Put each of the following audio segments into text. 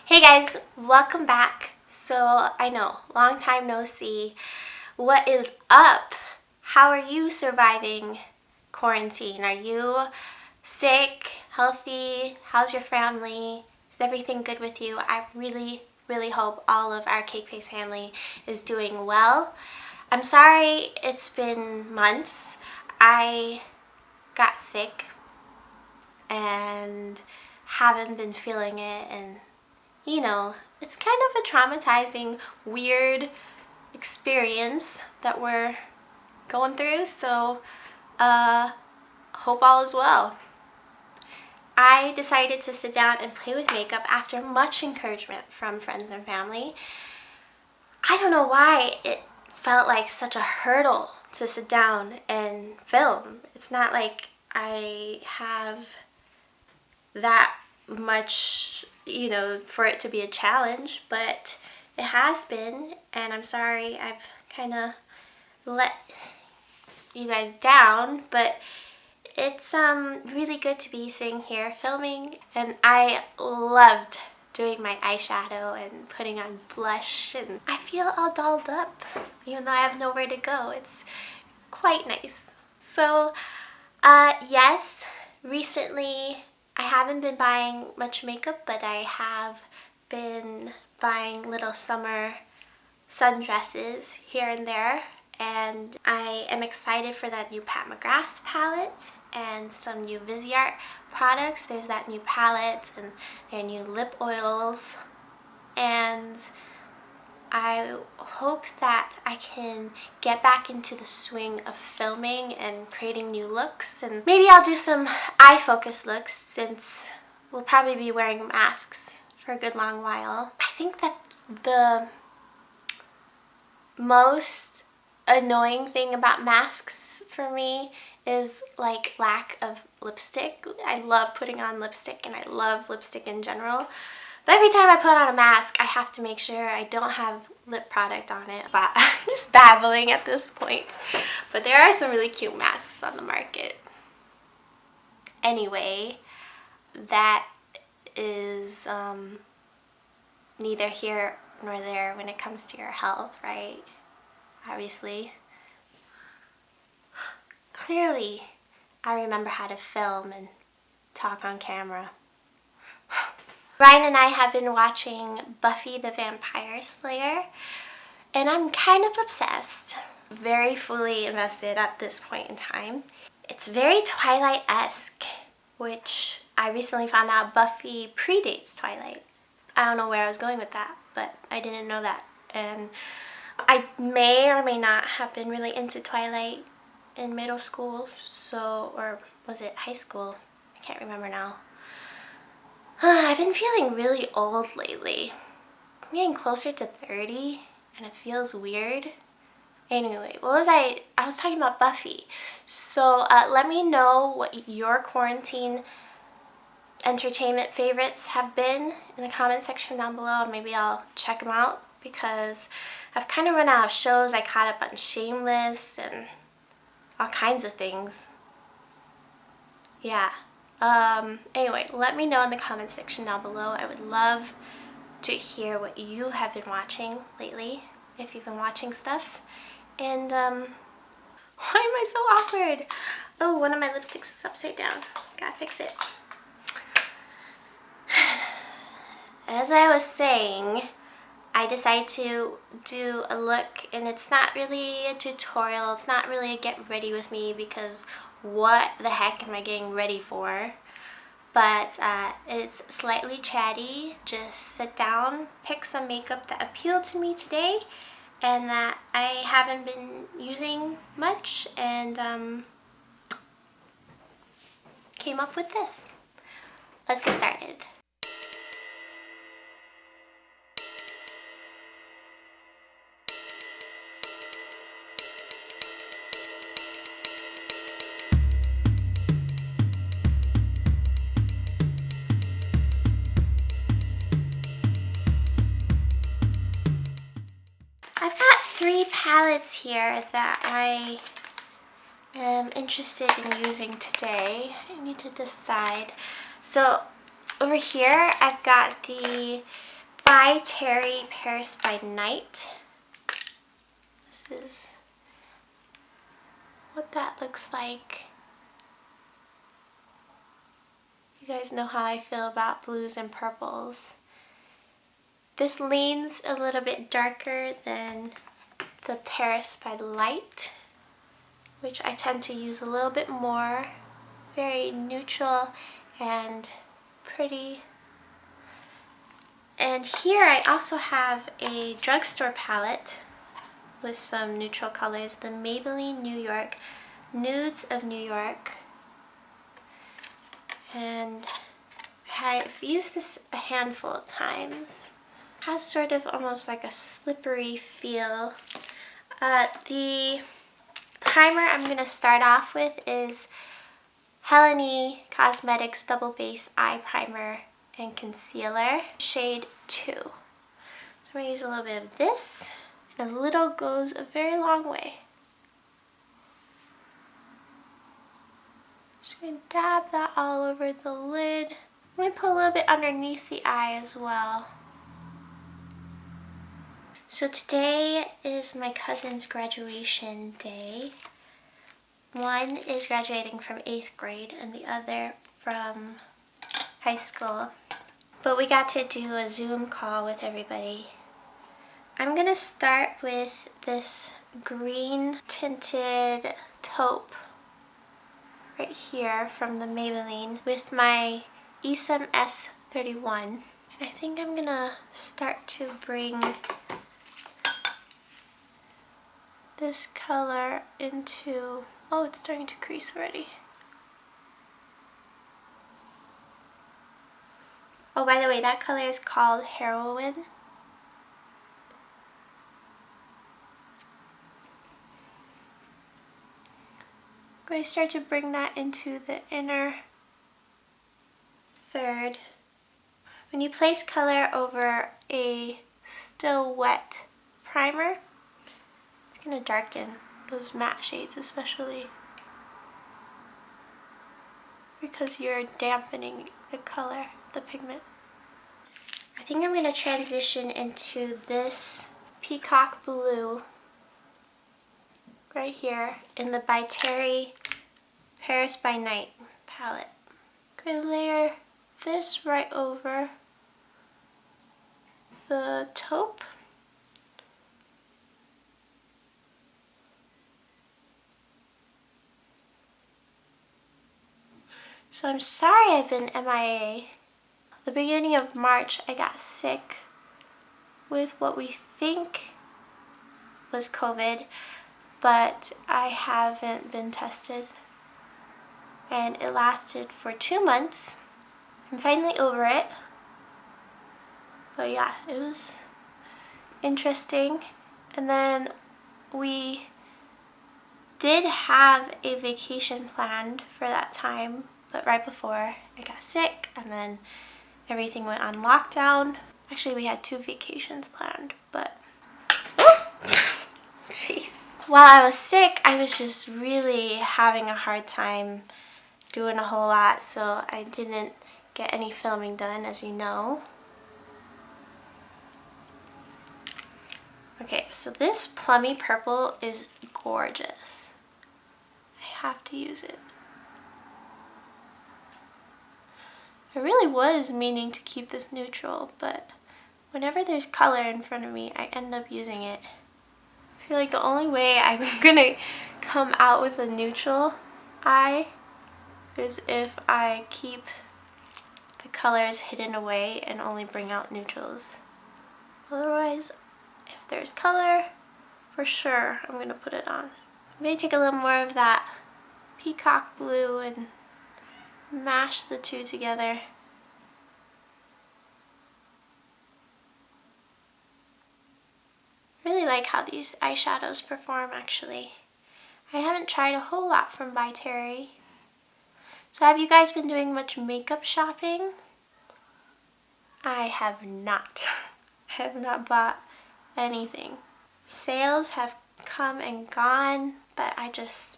Hey guys, welcome back. So I know, long time no see. What is up? How are you surviving quarantine? Are you sick, healthy? How's your family? Is everything good with you? I really hope all of our CakeFace family is doing well. I'm sorry it's been months. I got sick and haven't been feeling it, and you know, it's kind of a traumatizing, weird experience that we're going through, so hope all is well. I decided to sit down and play with makeup after much encouragement from friends and family. I don't know why it felt like such a hurdle to sit down and film. It's not like I have that much, for it to be a challenge, but it has been, and I'm sorry I've kind of let you guys down, but it's really good to be sitting here filming, and I loved doing my eyeshadow and putting on blush, and I feel all dolled up even though I have nowhere to go. It's quite nice. So yes, recently I haven't been buying much makeup, but I have been buying little summer sundresses here and there, and I am excited for that new Pat McGrath palette and some new Viseart products. There's that new palette and their new lip oils, and I hope that I can get back into the swing of filming and creating new looks, and maybe I'll do some eye focus looks since we'll probably be wearing masks for a good long while. I think that the most annoying thing about masks for me is like lack of lipstick. I love putting on lipstick and I love lipstick in general. But every time I put on a mask, I have to make sure I don't have lip product on it. But I'm just babbling at this point. But there are some really cute masks on the market. Anyway, that is neither here nor there when it comes to your health, right? Obviously. Clearly, I remember how to film and talk on camera. Ryan and I have been watching Buffy the Vampire Slayer, and I'm kind of obsessed. Very fully invested at this point in time. It's very Twilight-esque, which I recently found out Buffy predates Twilight. I don't know where I was going with that, but I didn't know that. And I may or may not have been really into Twilight in middle school, or was it high school? I can't remember now. I've been feeling really old lately. I'm getting closer to 30 and it feels weird. Anyway, I was talking about Buffy. So let me know what your quarantine entertainment favorites have been in the comment section down below, and maybe I'll check them out because I've kind of run out of shows. I caught up on Shameless and all kinds of things. Yeah. Anyway, let me know in the comment section down below. I would love to hear what you have been watching lately, if you've been watching stuff. And why am I so awkward? Oh, one of my lipsticks is upside down. Gotta fix it. As I was saying, I decided to do a look, and it's not really a tutorial. It's not really a get ready with me, because what the heck am I getting ready for? But it's slightly chatty. Just sit down, pick some makeup that appealed to me today and that I haven't been using much, and came up with this. Let's get started. I've got 3 palettes here that I am interested in using today. I need to decide. So over here I've got the by Terry Paris by Night. This is what that looks like. You guys know how I feel about blues and purples. This leans a little bit darker than the Paris by Light, which I tend to use a little bit more. Very neutral and pretty. And here I also have a drugstore palette with some neutral colors, the Maybelline New York Nudes of New York. And I've used this a handful of times. It has sort of almost like a slippery feel. The primer I'm going to start off with is Helene Cosmetics Double Base Eye Primer and Concealer, shade 2. So I'm going to use a little bit of this, and a little goes a very long way. Just going to dab that all over the lid. I'm going to put a little bit underneath the eye as well. So today is my cousin's graduation day. One is graduating from 8th grade and the other from high school. But we got to do a Zoom call with everybody. I'm going to start with this green tinted taupe right here from the Maybelline with my Esom S31. And I think I'm going to start to bring this color into, oh, it's starting to crease already. Oh, by the way, that color is called Heroin. I'm going to start to bring that into the inner third. When you place color over a still wet primer, it's going to darken those matte shades especially, because you're dampening the color, the pigment. I think I'm going to transition into this peacock blue right here in the by Terry Paris by Night palette. I'm going to layer this right over the taupe. So I'm sorry I've been MIA. The beginning of March I got sick with what we think was COVID, but I haven't been tested. And it lasted for 2 months. I'm finally over it. But yeah, it was interesting. And then we did have a vacation planned for that time, but right before I got sick and then everything went on lockdown. Actually, we had 2 vacations planned, but jeez. While I was sick, I was just really having a hard time doing a whole lot, so I didn't get any filming done, as you know. Okay, so this plummy purple is gorgeous. I have to use it. I really was meaning to keep this neutral, but whenever there's color in front of me, I end up using it. I feel like the only way I'm gonna come out with a neutral eye is if I keep the colors hidden away and only bring out neutrals. Otherwise, if there's color, for sure I'm gonna put it on. I'm gonna take a little more of that peacock blue and mash the two together. I really like how these eyeshadows perform, actually. I haven't tried a whole lot from By Terry. So have you guys been doing much makeup shopping? I have not. I have not bought anything. Sales have come and gone, but it's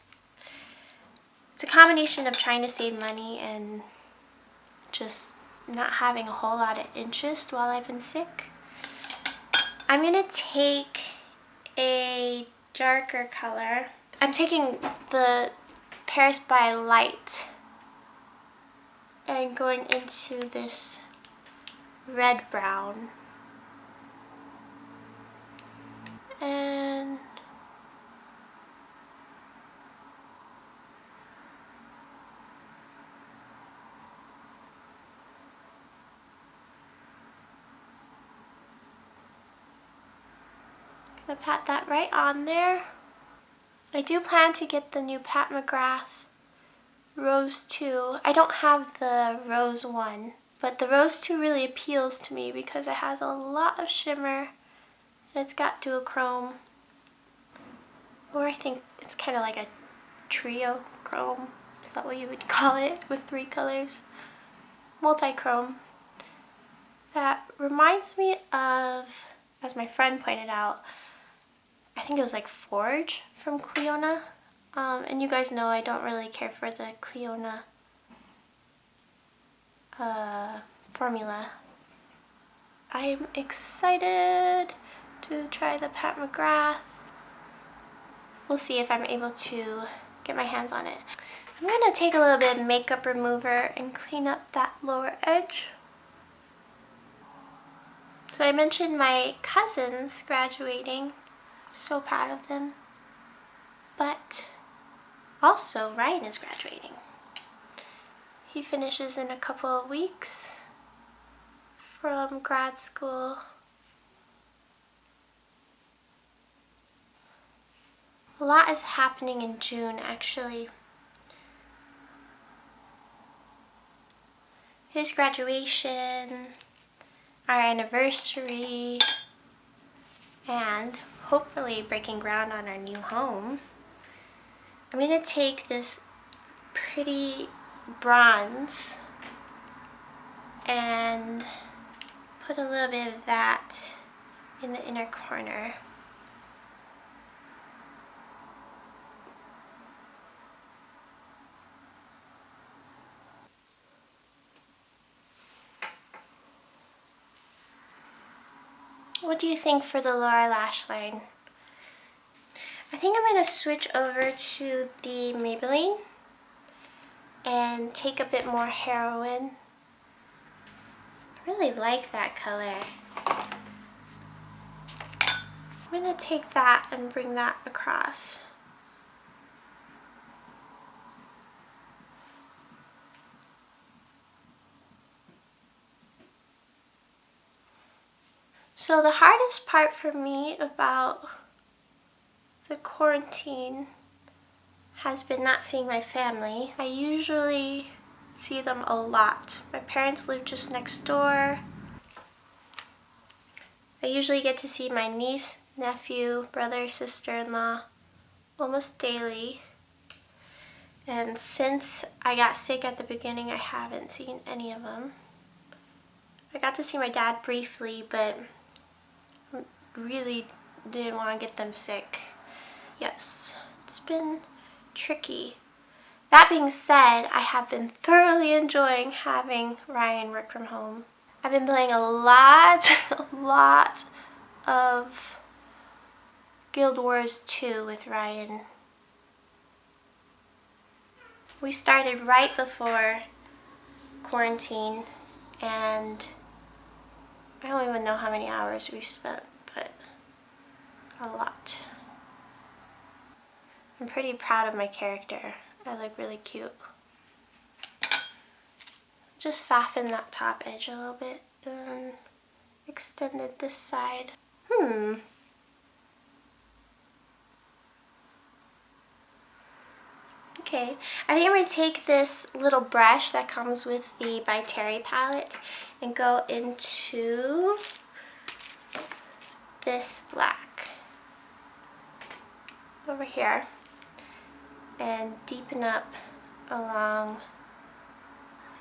a combination of trying to save money and just not having a whole lot of interest while I've been sick. I'm gonna take a darker color. I'm taking the Paris by Light and going into this red brown. And I'm gonna pat that right on there. I do plan to get the new Pat McGrath Rose 2. I don't have the Rose 1, but the Rose 2 really appeals to me because it has a lot of shimmer and it's got duochrome, or I think it's kind of like a trio chrome. Is that what you would call it, with 3 colors? Multi-chrome. That reminds me of, as my friend pointed out, I think it was like Forge from Cliona. And you guys know I don't really care for the Cliona formula. I'm excited to try the Pat McGrath. We'll see if I'm able to get my hands on it. I'm gonna take a little bit of makeup remover and clean up that lower edge. So I mentioned my cousins graduating. I'm so proud of them. But also Ryan is graduating. He finishes in a couple of weeks from grad school. A lot is happening in June, actually. His graduation, our anniversary, and hopefully breaking ground on our new home. I'm gonna take this pretty bronze and put a little bit of that in the inner corner. What do you think for the lower lash line? I think I'm going to switch over to the Maybelline and take a bit more Heroin. I really like that color. I'm going to take that and bring that across. So the hardest part for me about the quarantine has been not seeing my family. I usually see them a lot. My parents live just next door. I usually get to see my niece, nephew, brother, sister-in-law almost daily. And since I got sick at the beginning, I haven't seen any of them. I got to see my dad briefly, but really didn't want to get them sick. Yes, it's been tricky. That being said, I have been thoroughly enjoying having Ryan work from home. I've been playing a lot of Guild Wars 2 with Ryan. We started right before quarantine, and I don't even know how many hours we've spent, but a lot. I'm pretty proud of my character. I look really cute. Just soften that top edge a little bit and extended this side. Okay, I think I'm going to take this little brush that comes with the By Terry palette and go into this black over here and deepen up along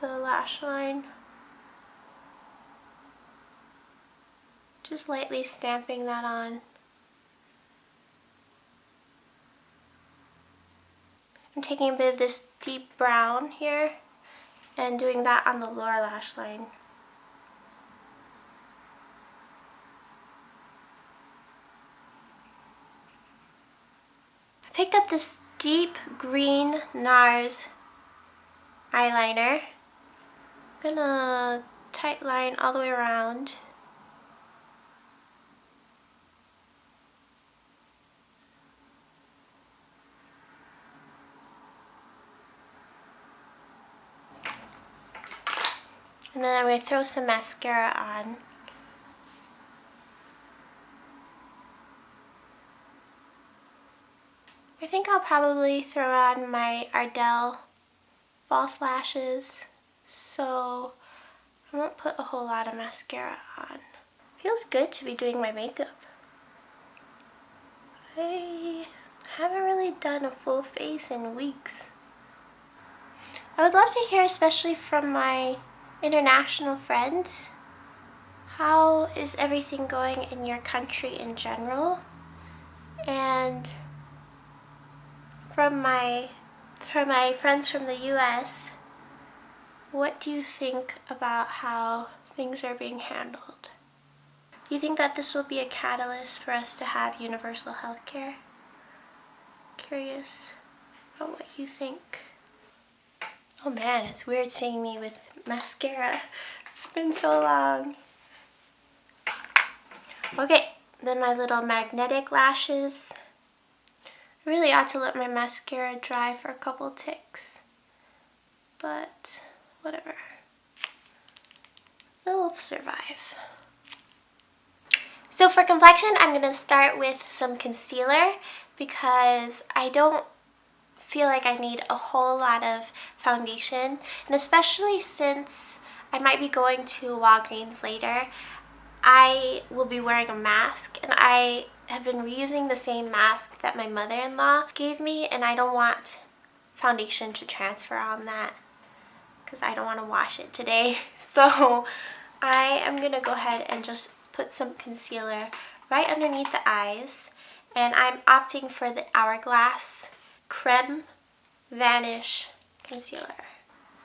the lash line. Just lightly stamping that on. I'm taking a bit of this deep brown here and doing that on the lower lash line. picked up this deep green NARS eyeliner. I'm gonna tight line all the way around. And then I'm going to throw some mascara on. I think I'll probably throw on my Ardell false lashes, so I won't put a whole lot of mascara on. Feels good to be doing my makeup. I haven't really done a full face in weeks. I would love to hear, especially from my international friends, how is everything going in your country in general? And from my friends from the US, what do you think about how things are being handled? Do you think that this will be a catalyst for us to have universal health care? Curious about what you think. Oh man, it's weird seeing me with mascara. It's been so long. Okay, then my little magnetic lashes. I really ought to let my mascara dry for a couple ticks, but whatever. They'll survive. So for complexion, I'm going to start with some concealer because I don't feel like I need a whole lot of foundation, and especially since I might be going to Walgreens later, I will be wearing a mask, and I have been reusing the same mask that my mother-in-law gave me, and I don't want foundation to transfer on that because I don't want to wash it today. So I am going to go ahead and just put some concealer right underneath the eyes, and I'm opting for the Hourglass Creme Vanish Concealer.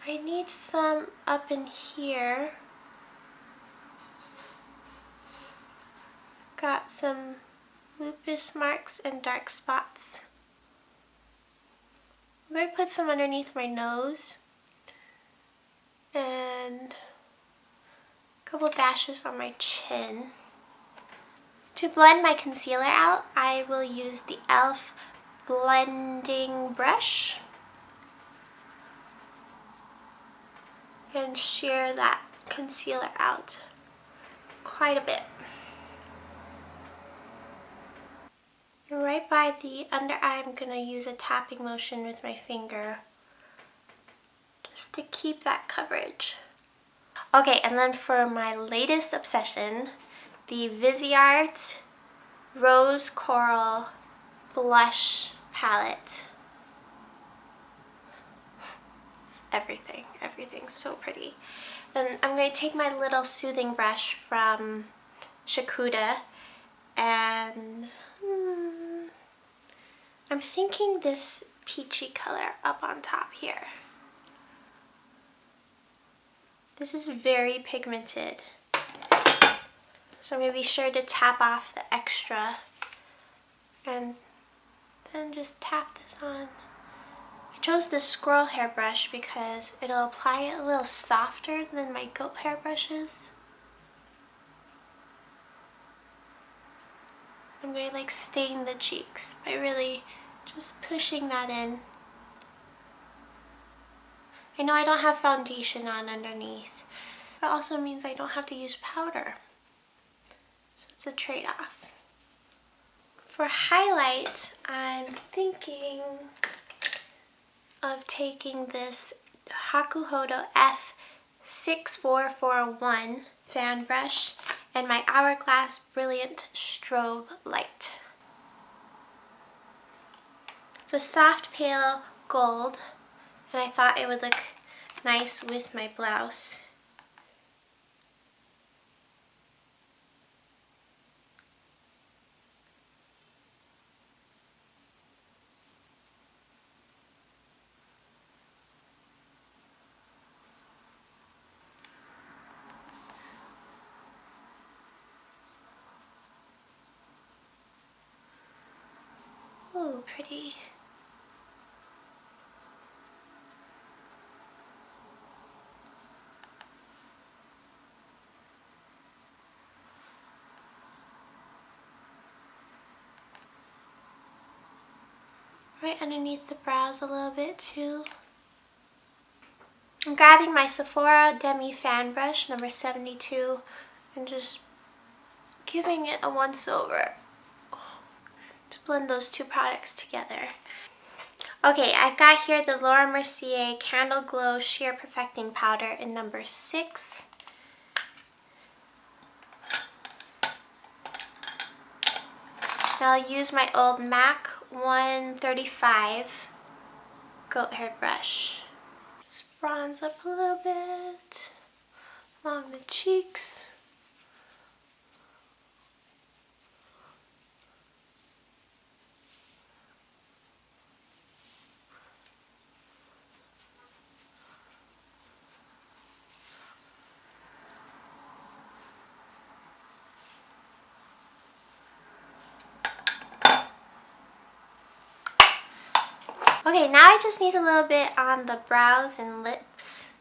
I need some up in here. Got some lupus marks and dark spots. I'm going to put some underneath my nose and a couple dashes on my chin. To blend my concealer out, I will use the e.l.f. blending brush and shear that concealer out quite a bit. And right by the under eye, I'm going to use a tapping motion with my finger just to keep that coverage. Okay, and then for my latest obsession, the Viseart Rose Coral Blush Palette. It's everything. Everything's so pretty. And I'm going to take my little soothing brush from Shakuda, and I'm thinking this peachy color up on top here. This is very pigmented, so I'm going to be sure to tap off the extra and then just tap this on. I chose this squirrel hair brush because it'll apply it a little softer than my goat hair brushes. I'm going to like stain the cheeks by really just pushing that in. I know I don't have foundation on underneath. That also means I don't have to use powder. So it's a trade-off. For highlight, I'm thinking of taking this Hakuhodo F6441 fan brush and my Hourglass Brilliant Strobe Light. It's a soft pale gold, and I thought it would look nice with my blouse. Ooh. so pretty. Right underneath the brows a little bit too. I'm grabbing my Sephora Demi Fan Brush number 72 and just giving it a once over to blend those two products together. Okay, I've got here the Laura Mercier Candle Glow Sheer Perfecting Powder in number 6. Now I'll use my old MAC 135 goat hair brush. Just bronze up a little bit along the cheeks. Okay, now I just need a little bit on the brows and lips.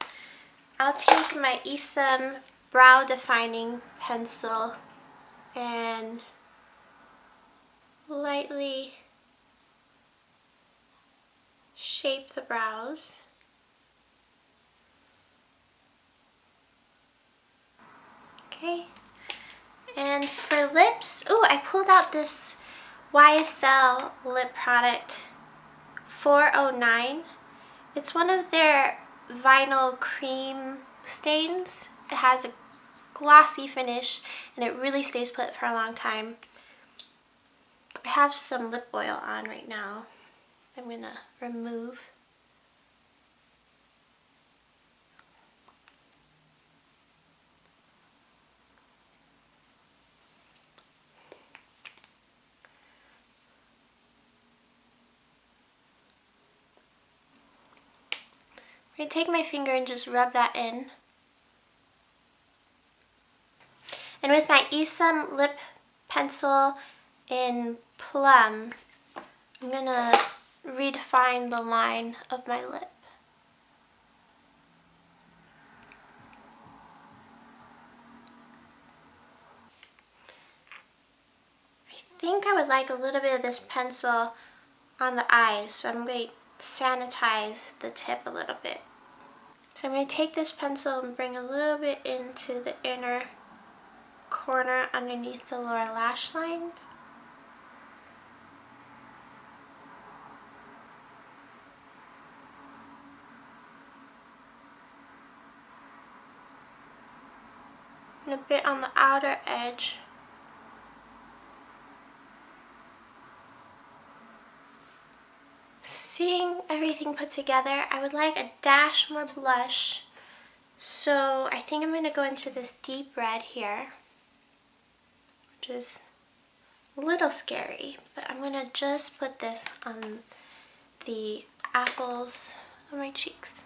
I'll take my Esam Brow Defining Pencil and lightly shape the brows. Okay, and for lips, oh, I pulled out this YSL lip product 409. It's one of their vinyl cream stains. It has a glossy finish and it really stays put for a long time. I have some lip oil on right now. I'm gonna remove. I'm gonna take my finger and just rub that in. And with my Esam lip pencil in Plum, I'm gonna redefine the line of my lip. I think I would like a little bit of this pencil on the eyes, so I'm going to sanitize the tip a little bit. So I'm going to take this pencil and bring a little bit into the inner corner underneath the lower lash line. And a bit on the outer edge. Seeing everything put together, I would like a dash more blush. So I think I'm going to go into this deep red here, which is a little scary, but I'm going to just put this on the apples of my cheeks.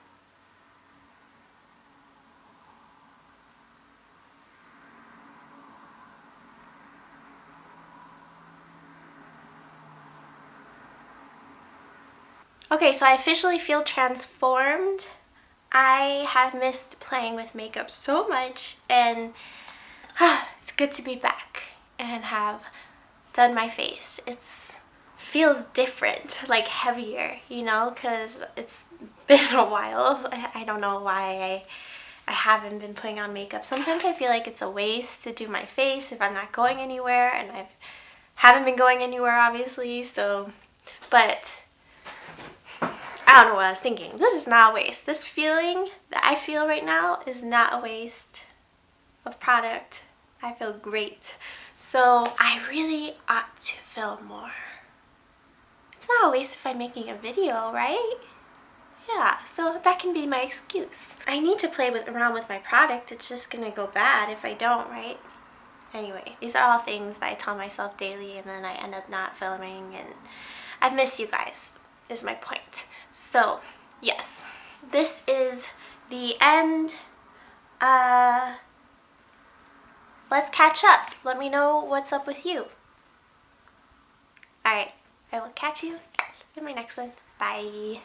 Okay, so I officially feel transformed. I have missed playing with makeup so much, and it's good to be back and have done my face. It feels different, like heavier, you know, because it's been a while. I don't know why I haven't been putting on makeup. Sometimes I feel like it's a waste to do my face if I'm not going anywhere, and I haven't been going anywhere, obviously, so, but I don't know what I was thinking. This is not a waste. This feeling that I feel right now is not a waste of product. I feel great. So I really ought to film more. It's not a waste if I'm making a video, right? Yeah, so that can be my excuse. I need to play around with my product. It's just gonna go bad if I don't, right? Anyway, these are all things that I tell myself daily and then I end up not filming, and I've missed you guys, is my point. So, yes, this is the end. Let's catch up. Let me know what's up with you. Alright, I will catch you in my next one. Bye.